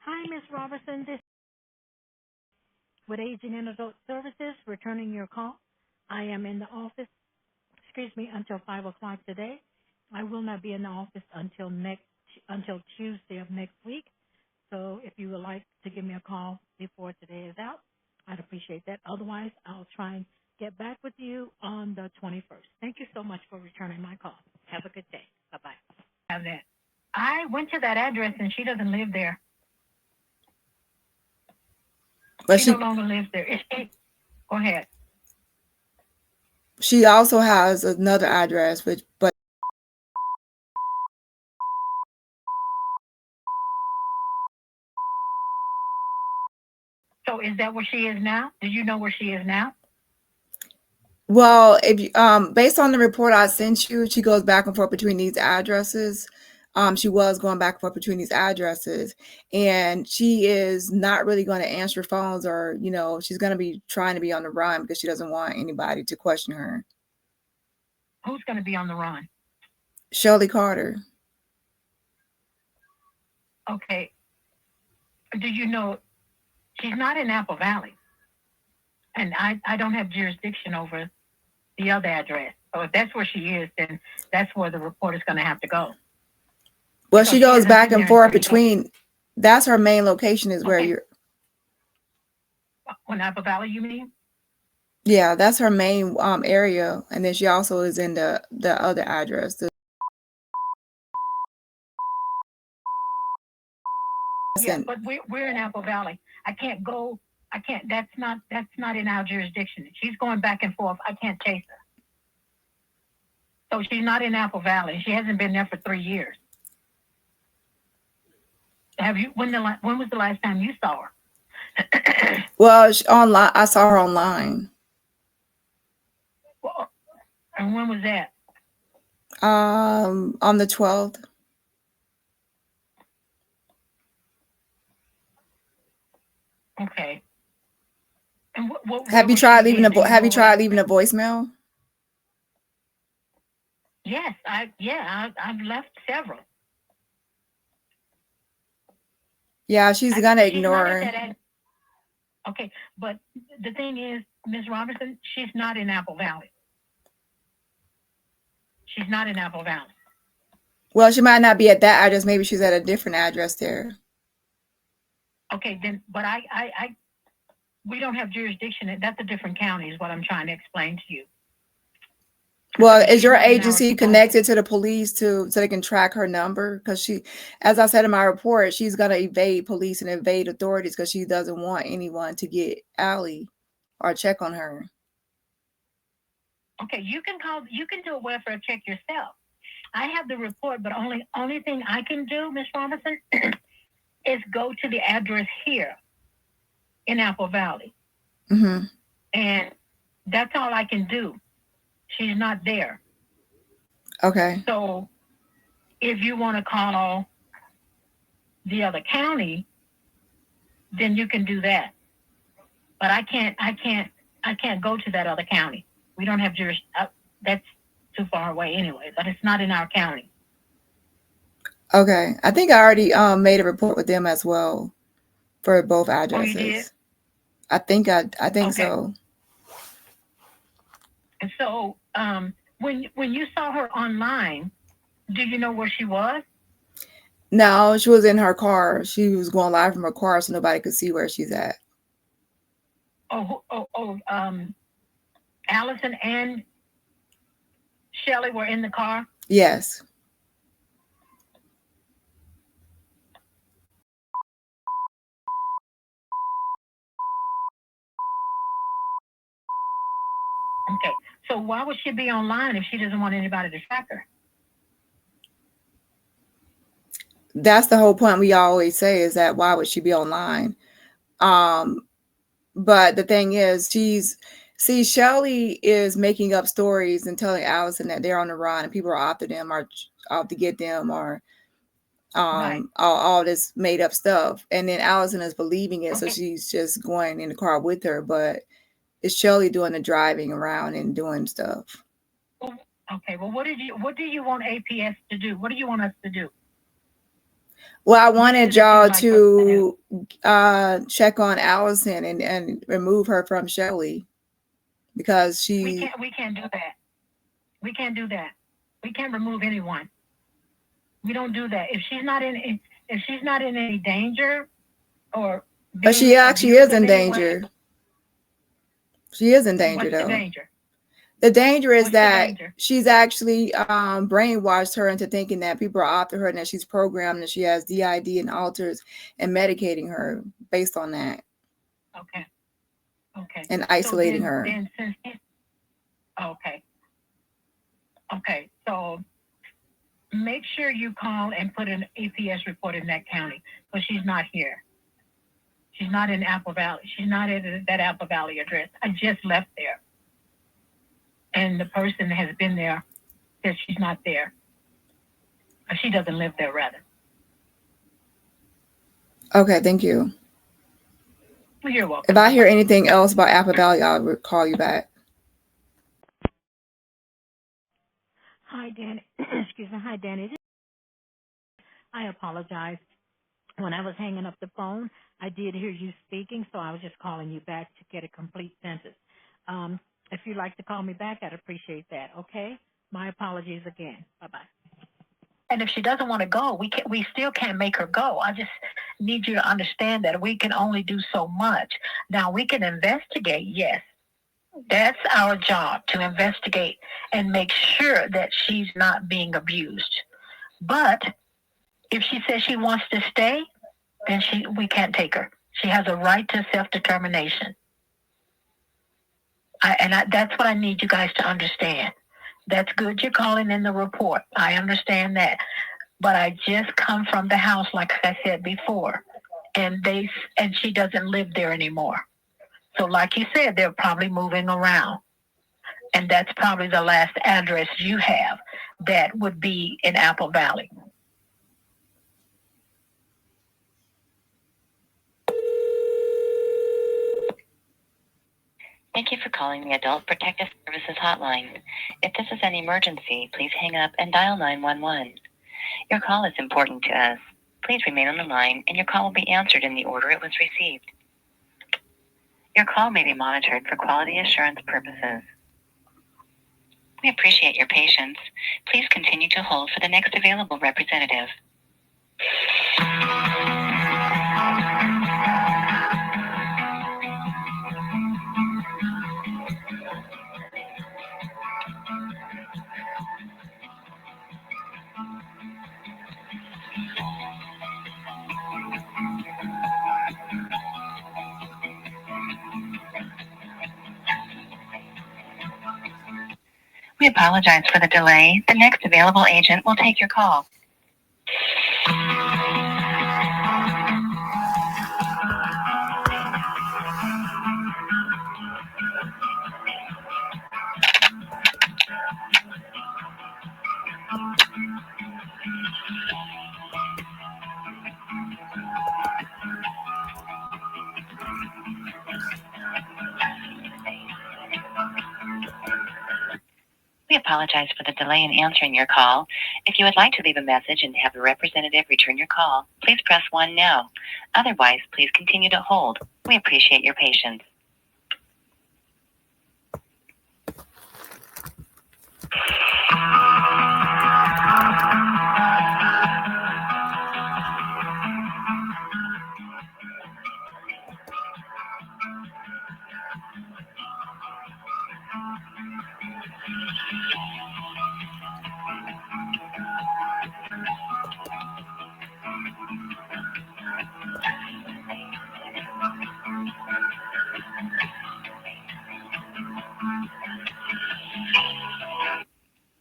Hi, Ms. Robertson. This is with Aging and Adult Services, returning your call. I am in the office, until 5 o'clock today. I will not be in the office until Tuesday of next week. So if you would like to give me a call before today is out, I'd appreciate that. Otherwise, I'll try and get back with you on the 21st. Thank you so much for returning my call. Have a good day. Bye-bye. Have that. I went to that address and she doesn't live there. But She no longer lives there. Go ahead. she also has another address, but So is that where she is now? Do you know where she is now? well, if you, based on the report I sent you, she goes back and forth between these addresses. She was going back and forth between these addresses, and she is not really going to answer phones, or she's going to be trying to be on the run because she doesn't want anybody to question her. Who's going to be on the run? Shelly Carter. Okay. Do you know she's not in Apple Valley? And I don't have jurisdiction over the other address. So if that's where she is, then that's where the report is going to have to go. Well, she goes back and forth between. That's her main location. Is where you're. In Apple Valley, you mean? Yeah, that's her main area, and then she also is in the other address. Yeah, but we're in Apple Valley. I can't go. I can't. That's not in our jurisdiction. She's going back and forth. I can't chase her. So she's not in Apple Valley. She hasn't been there for 3 years. Have you? When was the last time you saw her? Well, online. I saw her online. Well, and when was that? On the 12th. Okay. And have you tried leaving a voicemail? Yes, I've left several. Yeah, she's gonna ignore her. Okay, but the thing is, Ms. Robertson, she's not in Apple Valley. She's not in Apple Valley. Well, she might not be at that address. Maybe she's at a different address there. Okay, then, but we don't have jurisdiction. That's a different county, is what I'm trying to explain to you. Well, is your agency connected to the police so they can track her number? Because she, as I said in my report, she's going to evade police and evade authorities because she doesn't want anyone to get Allie or check on her. Okay, you can do a welfare check yourself. I have the report, but only thing I can do, Ms. Robertson, is go to the address here in Apple Valley. Mm-hmm. And that's all I can do. She's not there. Okay. So if you want to call the other county, then you can do that. But I can't go to that other county. We don't have jurisdiction. That's too far away anyway, but it's not in our county. Okay. I think I already made a report with them as well for both addresses. Oh, you did? I think okay. So. And so when you saw her online, do you know where she was? No, she was in her car. She was going live from her car so nobody could see where she's at. Allison and Shelly were in the car? Yes. Okay. So why would she be online if she doesn't want anybody to track her? That's the whole point we always say, is that why would she be online? But the thing is, Shelly is making up stories and telling Allison that they're on the run and people are after them or out to get them or Right. all this made up stuff. And then Allison is believing it. Okay. So she's just going in the car with her, but it's Shelly doing the driving around and doing stuff. Okay. Well, what do you want APS to do? What do you want us to do? Well, I wanted y'all to check on Allison and remove her from Shelly because we can't do that. We can't do that. We can't remove anyone. We don't do that. If she's not in any danger or but she actually is in danger. She is in danger though. Danger? The danger is that she's actually brainwashed her into thinking that people are after her and that she's programmed and she has DID and alters and medicating her based on that. Okay. And isolating her. Okay. So make sure you call and put an APS report in that county because she's not here. She's not in Apple Valley. She's not at that Apple Valley address. I just left there. And the person has been there, says she's not there. She doesn't live there, rather. Okay, thank you. You're welcome. If I hear anything else about Apple Valley, I'll call you back. Hi, Dani. Excuse me. Hi, Dani. I apologize. When I was hanging up the phone, I did hear you speaking, so I was just calling you back to get a complete sentence. If you'd like to call me back, I'd appreciate that, okay? My apologies again. Bye-bye. And if she doesn't want to go, we still can't make her go. I just need you to understand that we can only do so much. Now, we can investigate, yes. That's our job, to investigate and make sure that she's not being abused. But if she says she wants to stay, then we can't take her. She has a right to self-determination. That's what I need you guys to understand. That's good you're calling in the report. I understand that. But I just come from the house, like I said before, and she doesn't live there anymore. So like you said, they're probably moving around. And that's probably the last address you have that would be in Apple Valley. Thank you for calling the Adult Protective Services Hotline. If this is an emergency, please hang up and dial 911. Your call is important to us. Please remain on the line, and your call will be answered in the order it was received. Your call may be monitored for quality assurance purposes. We appreciate your patience. Please continue to hold for the next available representative. We apologize for the delay. The next available agent will take your call. We apologize for the delay in answering your call. If you would like to leave a message and have a representative return your call, please press 1 now. Otherwise, please continue to hold. We appreciate your patience.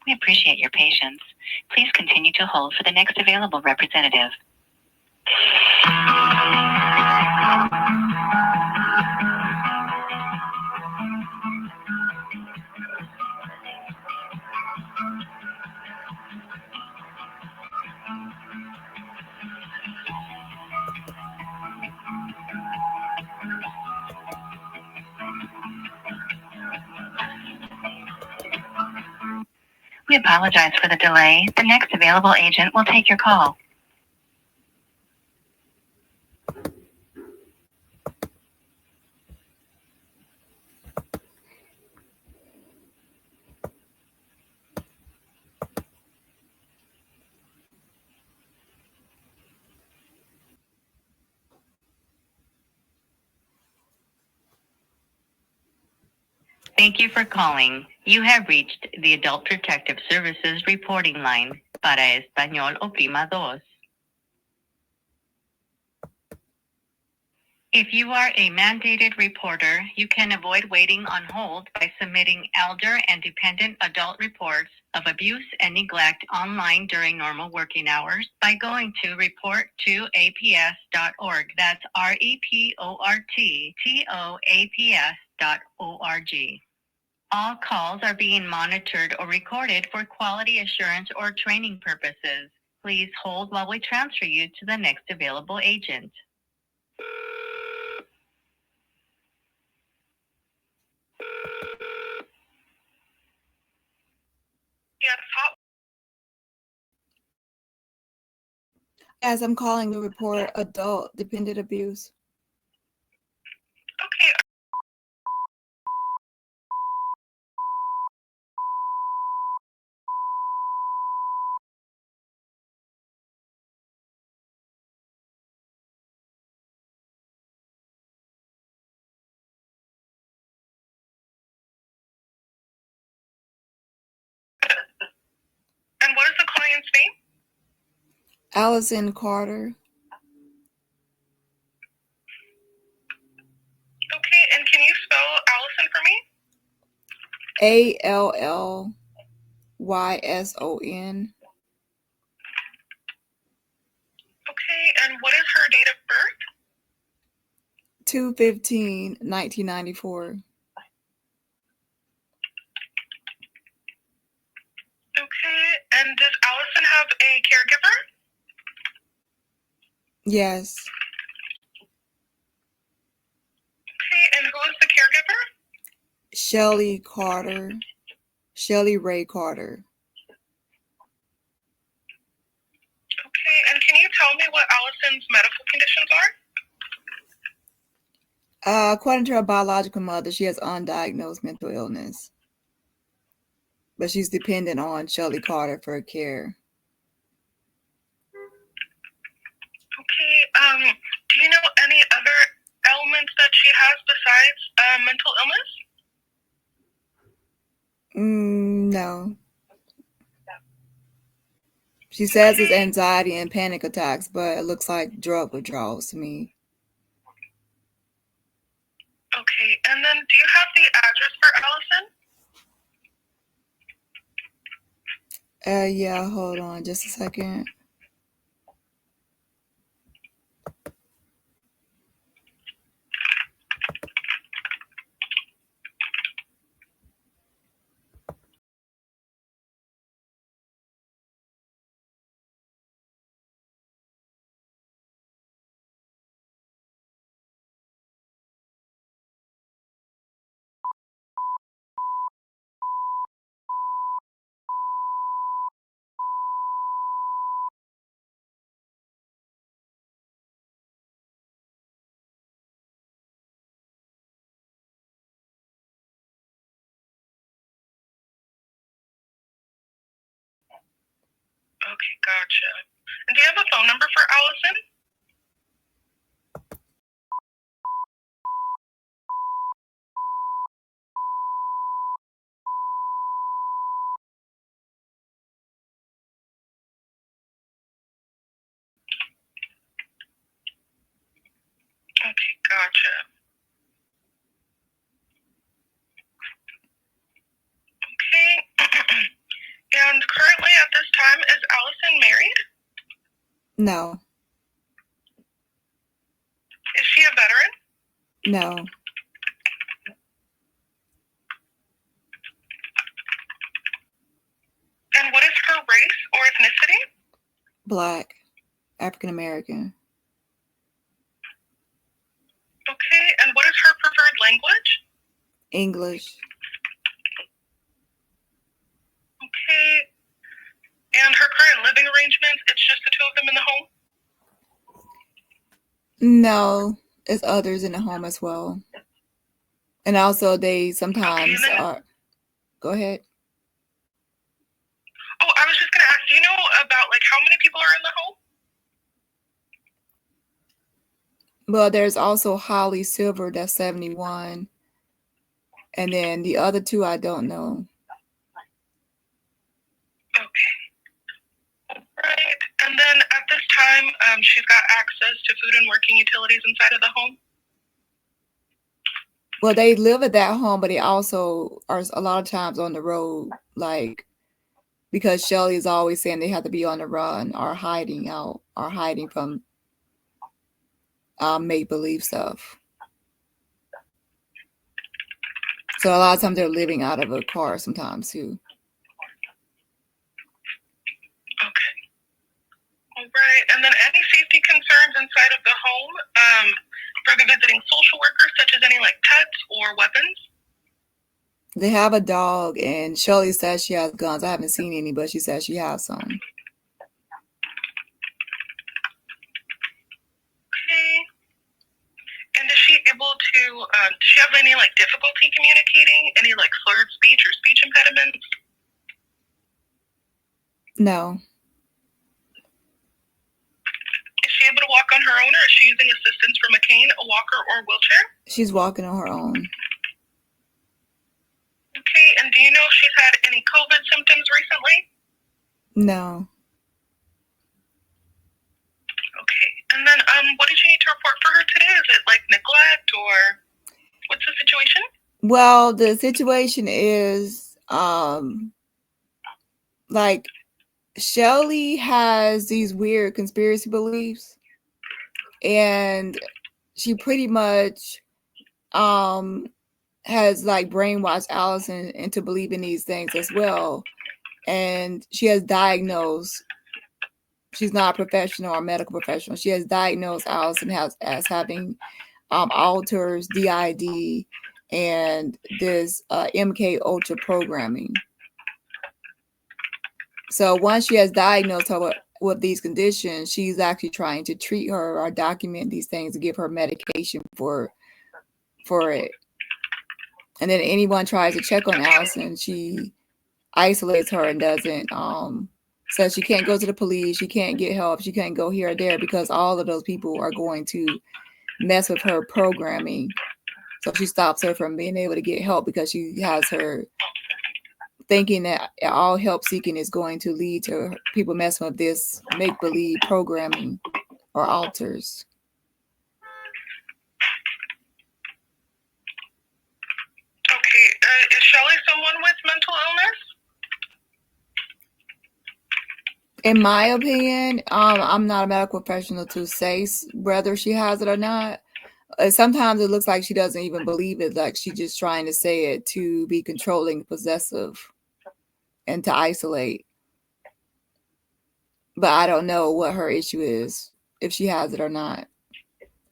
We appreciate your patience. Please continue to hold for the next available representative. We apologize for the delay. The next available agent will take your call. Thank you for calling. You have reached the Adult Protective Services reporting line. Para español, oprima dos. If you are a mandated reporter, you can avoid waiting on hold by submitting elder and dependent adult reports of abuse and neglect online during normal working hours by going to report2aps.org. That's reporttoaps.org. All calls are being monitored or recorded for quality assurance or training purposes. Please hold while we transfer you to the next available agent. Yes, As I'm calling to report adult dependent abuse. okay. And what is the client's name? Allison Carter. Okay, and can you spell Allison for me? ALLYSON. Okay, and what is her date of birth? 2/15/1994. Okay, and does Allison have a caregiver? Yes. Okay, and who is the caregiver? Shelly Carter. Shelly Ray Carter. Okay, and can you tell me what Allison's medical conditions are? According to her biological mother, she has undiagnosed mental illness, but she's dependent on Shelly Carter for care. Okay, do you know any other ailments that she has besides mental illness? No. She says it's anxiety and panic attacks, but it looks like drug withdrawals to me. Okay, and then do you have the address for Allison? Yeah, hold on just a second. Okay, gotcha. And do you have a phone number for Allison? Okay, gotcha. Okay. And currently at this time, is Allison married? No. Is she a veteran? No. And what is her race or ethnicity? Black. African American. Okay, and what is her preferred language? English. Okay. And her current living arrangements, it's just the two of them in the home? No, it's others in the home as well. And also they sometimes are. Go ahead. Oh, I was just going to ask, do you know about like how many people are in the home? Well, there's also Holly Silver, that's 71. And then the other two, I don't know. Okay. Right. And then at this time, she's got access to food and working utilities inside of the home? Well, they live at that home, but they also are a lot of times on the road, like, because Shelly is always saying they have to be on the run or hiding out or hiding from make-believe stuff. So a lot of times they're living out of a car sometimes too. Okay. All right. And then any safety concerns inside of the home for the visiting social workers, such as any like pets or weapons? They have a dog, and Shelly says she has guns. I haven't seen any, but she says she has some. Okay. And is she able to, does she have any like difficulty communicating? Any like slurred speech or speech impediments? No. Is she able to walk on her own, or is she using assistance from a cane, a walker, or a wheelchair? She's walking on her own. Okay, and do you know if she's had any COVID symptoms recently? No. Okay, and then what did you need to report for her today? Is it like neglect, or what's the situation? Well, the situation is like Shelly has these weird conspiracy beliefs, and she pretty much has like brainwashed Allison into believing these things as well. And she has diagnosed, she's not a professional or medical professional, she has diagnosed Allison as having alters, DID, and this MK Ultra programming. So once she has diagnosed her with these conditions, she's actually trying to treat her or document these things to give her medication for it. And then anyone tries to check on Allison, she isolates her and doesn't says she can't go to the police, she can't get help, she can't go here or there, because all of those people are going to mess with her programming. So she stops her from being able to get help because she has her thinking that all help seeking is going to lead to people messing with this make-believe programming or alters. Okay, is Shelly someone with mental illness? In my opinion, I'm not a medical professional to say whether she has it or not. Sometimes it looks like she doesn't even believe it, like she's just trying to say it to be controlling, possessive, and to isolate. But I don't know what her issue is, if she has it or not.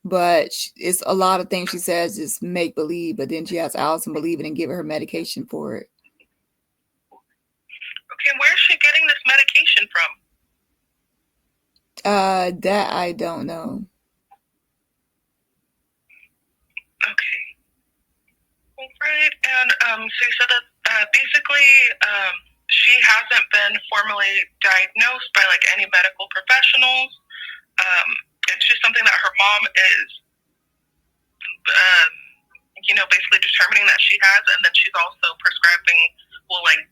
But it's a lot of things she says is make believe, but then she has Allison believe it and give her medication for it. Okay, where's she getting this medication from? That I don't know. Okay. All right, and so you said that basically she hasn't been formally diagnosed by like any medical professionals. It's just something that her mom is, basically determining that she has, and then she's also prescribing,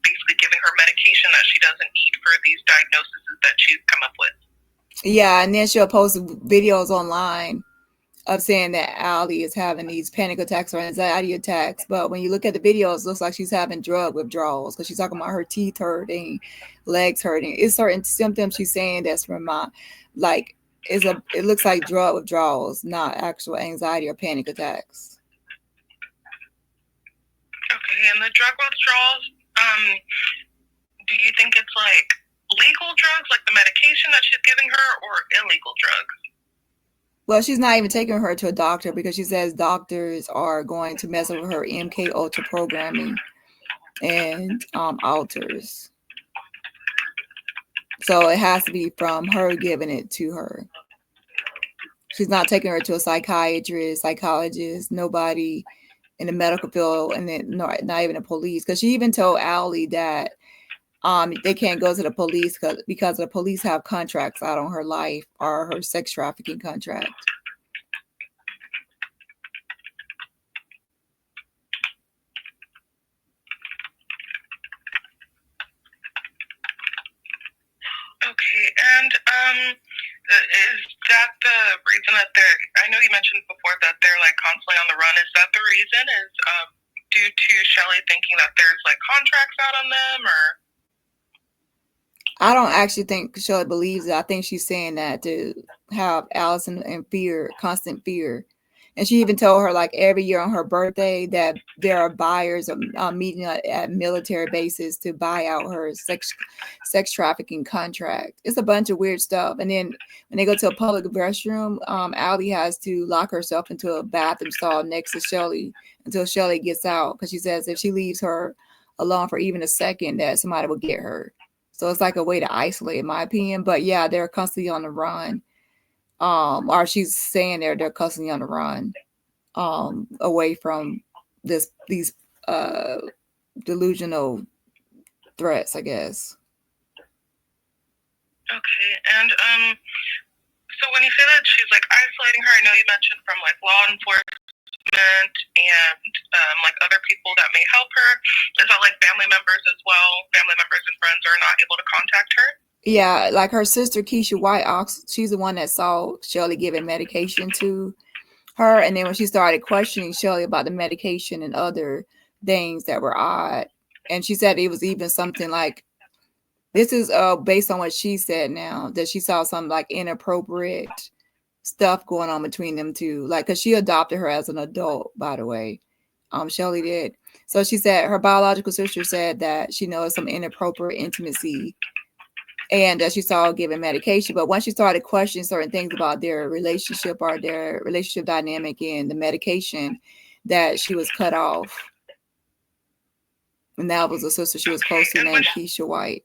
basically giving her medication that she doesn't need for these diagnoses that she's come up with. Yeah, and then she'll post videos online of saying that Allie is having these panic attacks or anxiety attacks. But when you look at the videos, it looks like she's having drug withdrawals, because she's talking about her teeth hurting, legs hurting. It's certain symptoms she's saying that's from it looks like drug withdrawals, not actual anxiety or panic attacks. Okay, and the drug withdrawals, do you think it's like legal drugs, like the medication that she's giving her, or illegal drugs? Well, she's not even taking her to a doctor because she says doctors are going to mess with her MK Ultra programming and alters. So it has to be from her giving it to her. She's not taking her to a psychiatrist, psychologist, nobody in the medical field, and then not even the police. Because she even told Allie that they can't go to the police because the police have contracts out on her life, or her sex trafficking contract. Is that the reason that I know you mentioned before that they're like constantly on the run. Is that the reason? Is due to Shelly thinking that there's like contracts out on them, or? I don't actually think Shelly believes it. I think she's saying that to have Allison in fear, constant fear. And she even told her, like, every year on her birthday that there are buyers meeting at military bases to buy out her sex trafficking contract. It's a bunch of weird stuff. And then when they go to a public restroom, Allie has to lock herself into a bathroom stall next to Shelly until Shelly gets out, because she says if she leaves her alone for even a second, that somebody will get her. So it's like a way to isolate, in my opinion. But yeah, they're constantly on the run. Or she's saying they're constantly on the run, away from these delusional threats, I guess. Okay, and so when you say that she's like isolating her, I know you mentioned from like law enforcement and like other people that may help her. Is that like family members as well? Family members and friends are not able to contact her? Yeah, like her sister Keisha White, she's the one that saw Shelly giving medication to her, and then when she started questioning Shelly about the medication and other things that were odd, and she said it was even something like, this is based on what she said now, that she saw some like inappropriate stuff going on between them two, like, because she adopted her as an adult, by the way. Shelly did. So she said her biological sister said that she knows some inappropriate intimacy and that she saw giving medication. But once she started questioning certain things about their relationship or their relationship dynamic and the medication, that she was cut off. And that was a sister she was close to named Keisha White.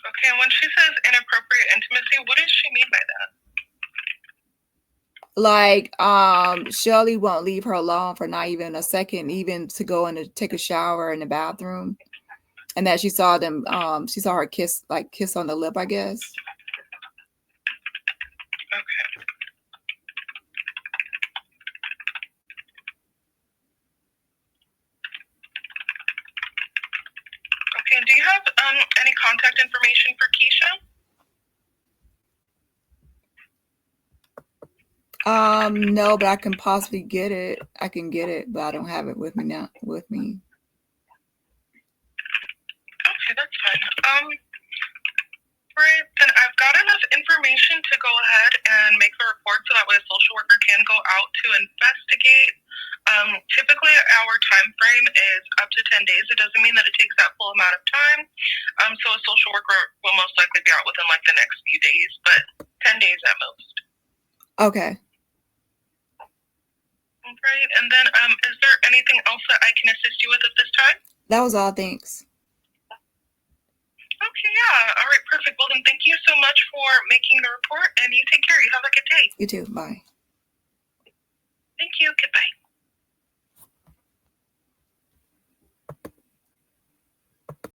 Okay, and when she says inappropriate intimacy, what does she mean by that? Like, Shelly won't leave her alone for not even a second, even to go and to take a shower in the bathroom. And that she saw them, she saw her kiss on the lip, I guess. Okay. Okay, do you have any contact information for Keisha? No, but I can possibly get it. I can get it, but I don't have it with me now. Okay, that's fine. Right, then I've got enough information to go ahead and make the report so that way a social worker can go out to investigate. Typically, our time frame is up to 10 days. It doesn't mean that it takes that full amount of time. So a social worker will most likely be out within like the next few days, but 10 days at most. Okay. Right, and then is there anything else that I can assist you with at this time? That was all, thanks. Okay, yeah. All right, perfect. Well, then thank you so much for making the report, and you take care. You have a good day. You too. Bye. Thank you. Goodbye.